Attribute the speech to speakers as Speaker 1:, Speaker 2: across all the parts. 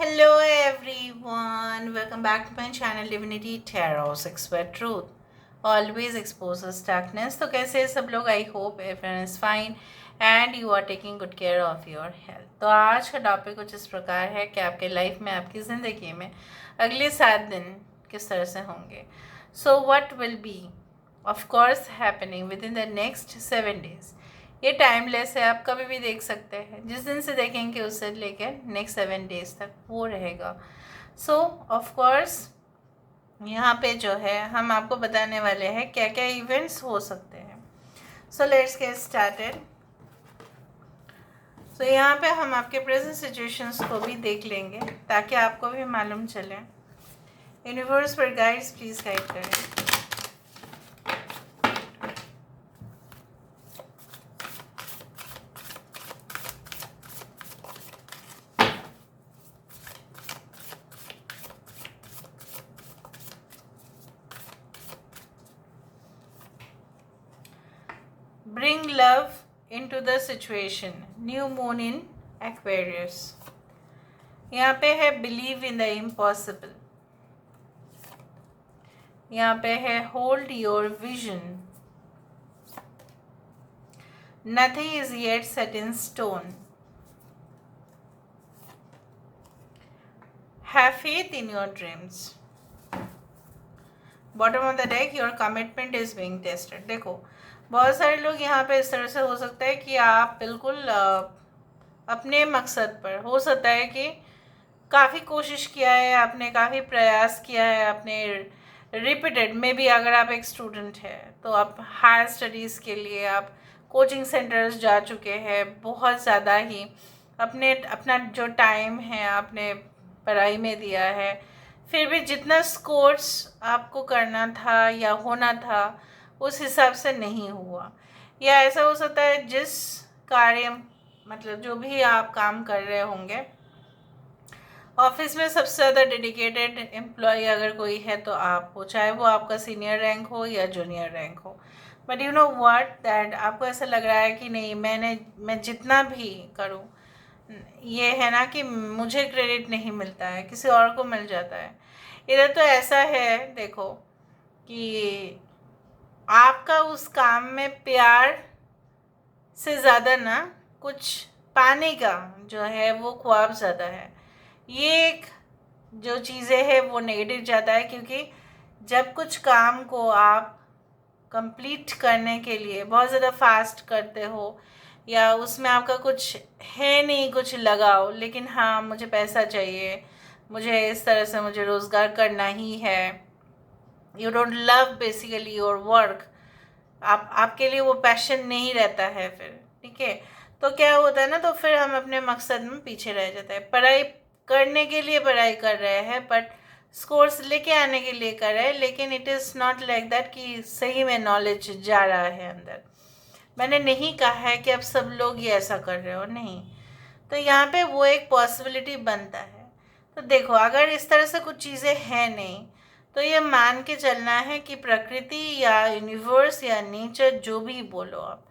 Speaker 1: Hello everyone, welcome back to my channel Divinity Tarot 6 Word Truth. Always exposes darkness. तो कैसे हैं सब लोग? I hope everyone is fine and you are taking good care of your health. तो आज का topic कुछ इस प्रकार है कि आपके लाइफ में, आपकी ज़िंदगी में अगले 7 दिन किस तरह से होंगे. So what will be of course happening with in the next 7 days. ये टाइमलेस है, आप कभी भी देख सकते हैं. जिस दिन से देखेंगे उससे लेकर नेक्स्ट 7 days तक वो रहेगा. सो ऑफ कोर्स यहाँ पे जो है हम आपको बताने वाले हैं क्या क्या इवेंट्स हो सकते हैं. So let's get started. So यहाँ पे हम आपके प्रेजेंट सिचुएशंस को भी देख लेंगे ताकि आपको भी मालूम चले. यूनिवर्स पर गाइड्स प्लीज़ गाइड करें. Bring love into the situation. New moon in Aquarius. यहाँ पे है believe in the impossible. यहाँ पे है hold your vision. Nothing is yet set in stone. Have faith in your dreams. Bottom of the deck, your commitment is being tested. देखो बहुत सारे लोग यहाँ पे इस तरह से हो सकता है कि आप बिल्कुल अपने मकसद पर, हो सकता है कि काफ़ी कोशिश किया है आपने, काफ़ी प्रयास किया है आपने, रिपीटेड में भी. अगर आप एक स्टूडेंट है तो आप हायर स्टडीज़ के लिए आप कोचिंग सेंटर्स जा चुके हैं, बहुत ज़्यादा ही अपना जो टाइम है आपने पढ़ाई में दिया है. फिर भी जितना स्कोर्स आपको करना था या होना था उस हिसाब से नहीं हुआ. या ऐसा हो सकता है जिस कार्य, मतलब जो भी आप काम कर रहे होंगे ऑफिस में, सबसे ज़्यादा डेडिकेटेड एम्प्लॉय अगर कोई है तो आप हो, चाहे वो आपका सीनियर रैंक हो या जूनियर रैंक हो. But you know what that आपको ऐसा लग रहा है कि नहीं, मैं जितना भी करूँ, ये है ना कि मुझे क्रेडिट नहीं मिलता है, किसी और को मिल जाता है. इधर तो ऐसा है देखो कि आपका उस काम में प्यार से ज़्यादा ना कुछ पाने का जो है वो ख्वाब ज़्यादा है. ये एक जो चीज़ें हैं वो नेगेटिव ज़्यादा है, क्योंकि जब कुछ काम को आप कंप्लीट करने के लिए बहुत ज़्यादा फास्ट करते हो या उसमें आपका कुछ है नहीं, कुछ लगाओ, लेकिन हाँ मुझे पैसा चाहिए, मुझे इस तरह से मुझे रोज़गार करना ही है. You don't love basically your work. आपके लिए वो पैशन नहीं रहता है फिर, ठीक है. तो क्या होता है ना, तो फिर हम अपने मकसद में पीछे रह जाते हैं. पढ़ाई करने के लिए पढ़ाई कर रहे हैं, बट स्कोर्स लेके आने के लिए कर रहे हैं, लेकिन it is not like that कि सही में नॉलेज जा रहा है अंदर. मैंने नहीं कहा है कि आप सब लोग ये ऐसा कर रहे हो, नहीं. तो यहाँ पे वो एक पॉसिबिलिटी बनता है. तो देखो अगर इस तरह से कुछ चीज़ें हैं नहीं, तो ये मान के चलना है कि प्रकृति या यूनिवर्स या नेचर, जो भी बोलो आप,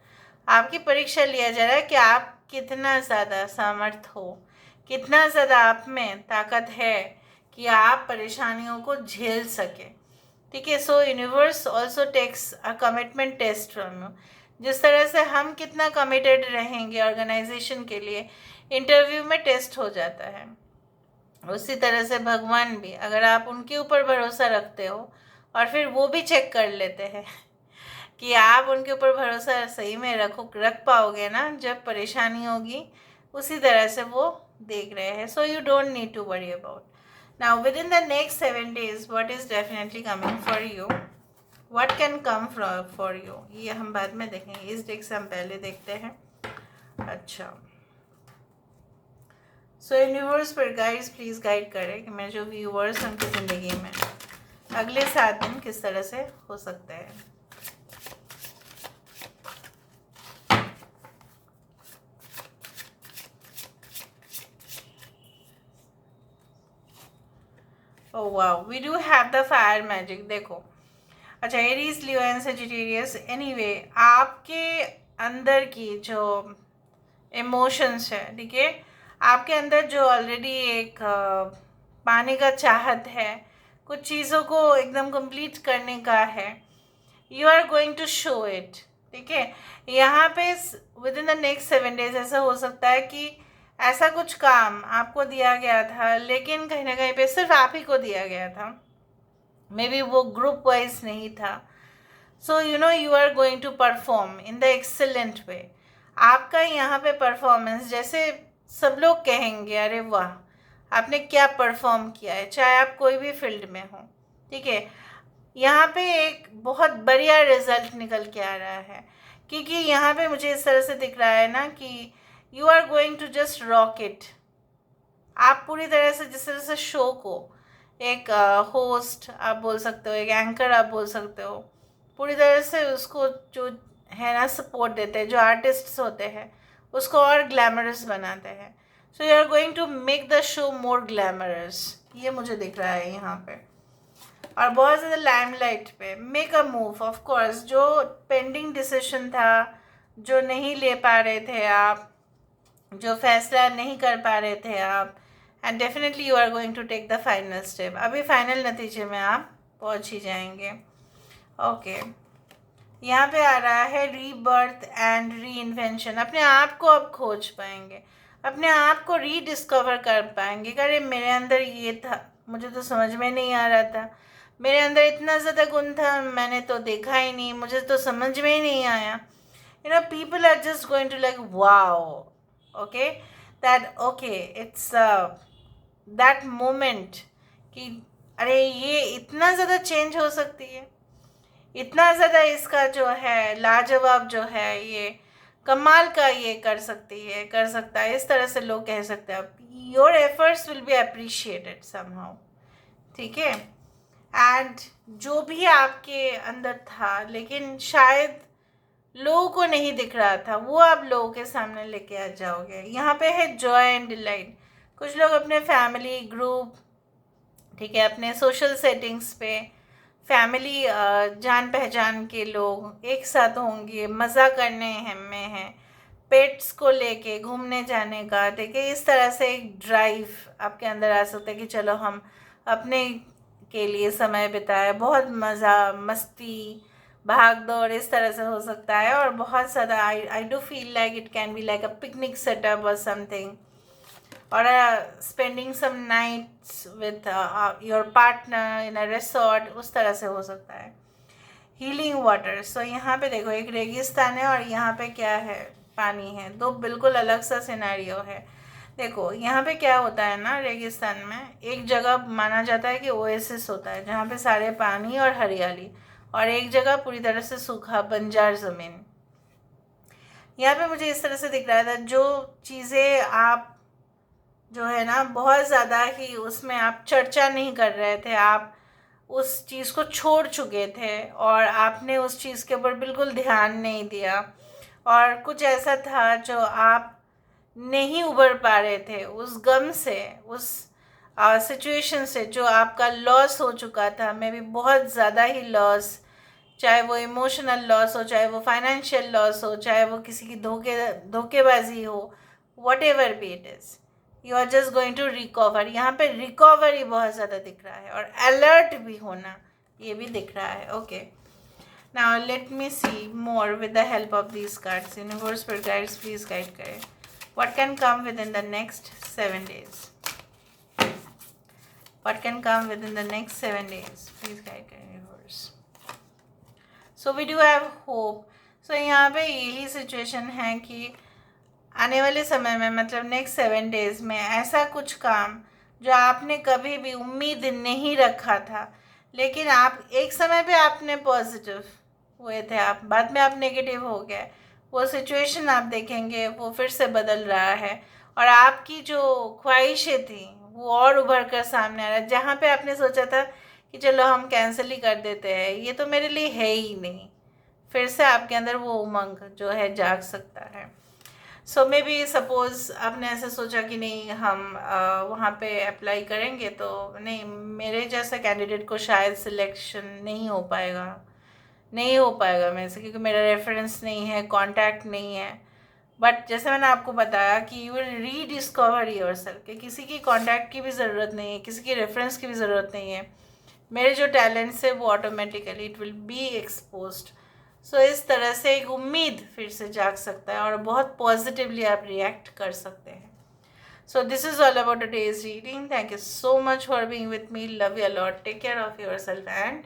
Speaker 1: आपकी परीक्षा लिया जा रहा है कि आप कितना ज़्यादा सामर्थ हो, कितना ज़्यादा आप में ताकत है कि आप परेशानियों को झेल सके, ठीक है. So universe also takes a commitment test from you. जिस तरह से हम कितना कमिटेड रहेंगे ऑर्गेनाइजेशन के लिए, इंटरव्यू में टेस्ट हो जाता है, उसी तरह से भगवान भी, अगर आप उनके ऊपर भरोसा रखते हो और फिर वो भी चेक कर लेते हैं कि आप उनके ऊपर भरोसा सही में रख पाओगे ना जब परेशानी होगी, उसी तरह से वो देख रहे हैं. So you don't need to worry about. Now within the next 7 days what is definitely coming for you, what can come for you, ये हम बाद में देखेंगे. इस डेक से हम पहले देखते हैं. अच्छा, सो यूनिवर्स पर गाइड्स प्लीज़ गाइड करें कि मेरे जो व्यूवर्स हैं उनकी ज़िंदगी में अगले 7 दिन किस तरह से हो सकते हैं. Oh wow, we do have the fire magic. देखो अच्छा, Aries, Leo and Sagittarius. Anyway आपके अंदर की जो इमोशंस है, ठीक है, आपके अंदर जो ऑलरेडी एक पाने का चाहत है, कुछ चीज़ों को एकदम कंप्लीट करने का है, you are going to show it. ठीक है, यहाँ पे within the next 7 days ऐसा हो सकता है कि ऐसा कुछ काम आपको दिया गया था, लेकिन कहीं ना कहीं पे सिर्फ आप ही को दिया गया था, मे बी वो ग्रुप वाइज नहीं था। So you know you are going to perform in the excellent way. आपका यहाँ पे परफॉर्मेंस, जैसे सब लोग कहेंगे अरे वाह आपने क्या परफॉर्म किया है, चाहे आप कोई भी फील्ड में हो। ठीक है, यहाँ पे एक बहुत बढ़िया रिजल्ट निकल के आ रहा है, क्योंकि यहाँ पे मुझे इस तरह से दिख रहा है ना कि you are going to just rock it. आप पूरी तरह से, जिस तरह से शो को एक होस्ट आप बोल सकते हो, एक एंकर आप बोल सकते हो, पूरी तरह से उसको जो है ना सपोर्ट देते हैं, जो आर्टिस्ट्स होते हैं उसको और ग्लैमरस बनाते हैं। So you are going to make the show more glamorous, ये मुझे दिख रहा है यहाँ पे। और बहुत ज़्यादा लाइमलाइट पे make a move. Of course जो पेंडिंग डिसीजन था, जो नहीं ले पा रहे थे आप, जो फैसला नहीं कर पा रहे थे आप, and definitely you are going to take the final step. अभी फाइनल नतीजे में आप पहुंच ही जाएंगे। ओके, यहाँ पे आ रहा है रीबर्थ एंड री इन्वेंशन। अपने आप को अब खोज पाएंगे, अपने आप को रीडिस्कवर कर पाएंगे। अरे मेरे अंदर ये था, मुझे तो समझ में नहीं आ रहा था, मेरे अंदर इतना ज़्यादा गुण था, मैंने तो देखा ही नहीं, मुझे तो समझ में ही नहीं आया। You know, people are just going to like, wow, okay, it's that moment कि अरे ये इतना ज़्यादा चेंज हो सकती है, इतना ज़्यादा इसका जो है लाजवाब जो है, ये कमाल का ये कर सकती है, कर सकता है, इस तरह से लोग कह सकते हैं। Your efforts will be appreciated somehow. ठीक है, एंड जो भी आपके अंदर था लेकिन शायद लोगों को नहीं दिख रहा था, वो आप लोगों के सामने लेके आ जाओगे। यहाँ पे है जॉय एंड डिलाइट। कुछ लोग अपने फैमिली ग्रुप, ठीक है, अपने सोशल सेटिंग्स पे फैमिली जान पहचान के लोग एक साथ होंगे, मज़ा करने में है, पेट्स को लेके घूमने जाने का। ठीक है, इस तरह से एक ड्राइव आपके अंदर आ सकता है कि चलो हम अपने के लिए समय बिताए, बहुत मज़ा मस्ती भाग दौड़ इस तरह से हो सकता है। और बहुत ज़्यादा I do feel like it can be like a picnic setup और समथिंग, और spending some nights with your partner in a resort, उस तरह से हो सकता है। हीलिंग वाटर, सो यहाँ पे देखो एक रेगिस्तान है और यहाँ पे क्या है, पानी है, दो बिल्कुल अलग सा सिनेरियो है। देखो यहाँ पे क्या होता है ना, रेगिस्तान में एक जगह माना जाता है कि ओएसिस होता है जहाँ पे सारे पानी और हरियाली, और एक जगह पूरी तरह से सूखा बंजर ज़मीन। यहाँ पे मुझे इस तरह से दिख रहा था, जो चीज़ें आप जो है ना बहुत ज़्यादा ही उसमें आप चर्चा नहीं कर रहे थे, आप उस चीज़ को छोड़ चुके थे और आपने उस चीज़ के ऊपर बिल्कुल ध्यान नहीं दिया, और कुछ ऐसा था जो आप नहीं उबर पा रहे थे उस गम से, उस सिचुएशन से, जो आपका लॉस हो चुका था, मे बी बहुत ज़्यादा ही लॉस, चाहे वो इमोशनल लॉस हो, चाहे वो फाइनेंशियल लॉस हो, चाहे वो किसी की धोखेबाजी हो, whatever be it is, you are just going to recover. यहाँ पे रिकवरी बहुत ज़्यादा दिख रहा है, और अलर्ट भी होना ये भी दिख रहा है। Okay, now let me see more with the help of these cards. Universe पर गाइड्स प्लीज गाइड करें, what can come within the next 7 days, what can come within the next 7 days, please guide the universe. So we do have hope. So यहाँ पे यही situation है कि आने वाले समय में, मतलब नेक्स्ट 7 days में, ऐसा कुछ काम जो आपने कभी भी उम्मीद नहीं रखा था, लेकिन आप एक समय पे आपने पॉजिटिव हुए थे, आप बाद में आप नेगेटिव हो गए, वो सिचुएशन आप देखेंगे वो फिर से बदल रहा है, और आपकी जो ख्वाहिशें थी वो और उभर कर सामने आ रहा है। जहाँ पे आपने सोचा था कि चलो हम कैंसिल ही कर देते हैं, ये तो मेरे लिए है ही नहीं, फिर से आपके अंदर वो उमंग जो है जाग सकता है। सो मे बी सपोज़ आपने ऐसे सोचा कि नहीं हम वहाँ पे अप्लाई करेंगे, तो नहीं, मेरे जैसा कैंडिडेट को शायद सिलेक्शन नहीं हो पाएगा, नहीं हो पाएगा मेरे से, क्योंकि मेरा रेफरेंस नहीं है, कांटेक्ट नहीं है। बट जैसे मैंने आपको बताया कि you will rediscover your self, कि किसी की कॉन्टैक्ट की भी ज़रूरत नहीं है, किसी की रेफरेंस की भी ज़रूरत नहीं है, मेरे जो टैलेंट्स है वो automatically it will be exposed. So इस तरह से एक उम्मीद फिर से जाग सकता है और बहुत पॉजिटिवली आप रिएक्ट कर सकते हैं। So this is all about today's reading. Thank you so much for being with me. Love you a lot. Take care of yourself and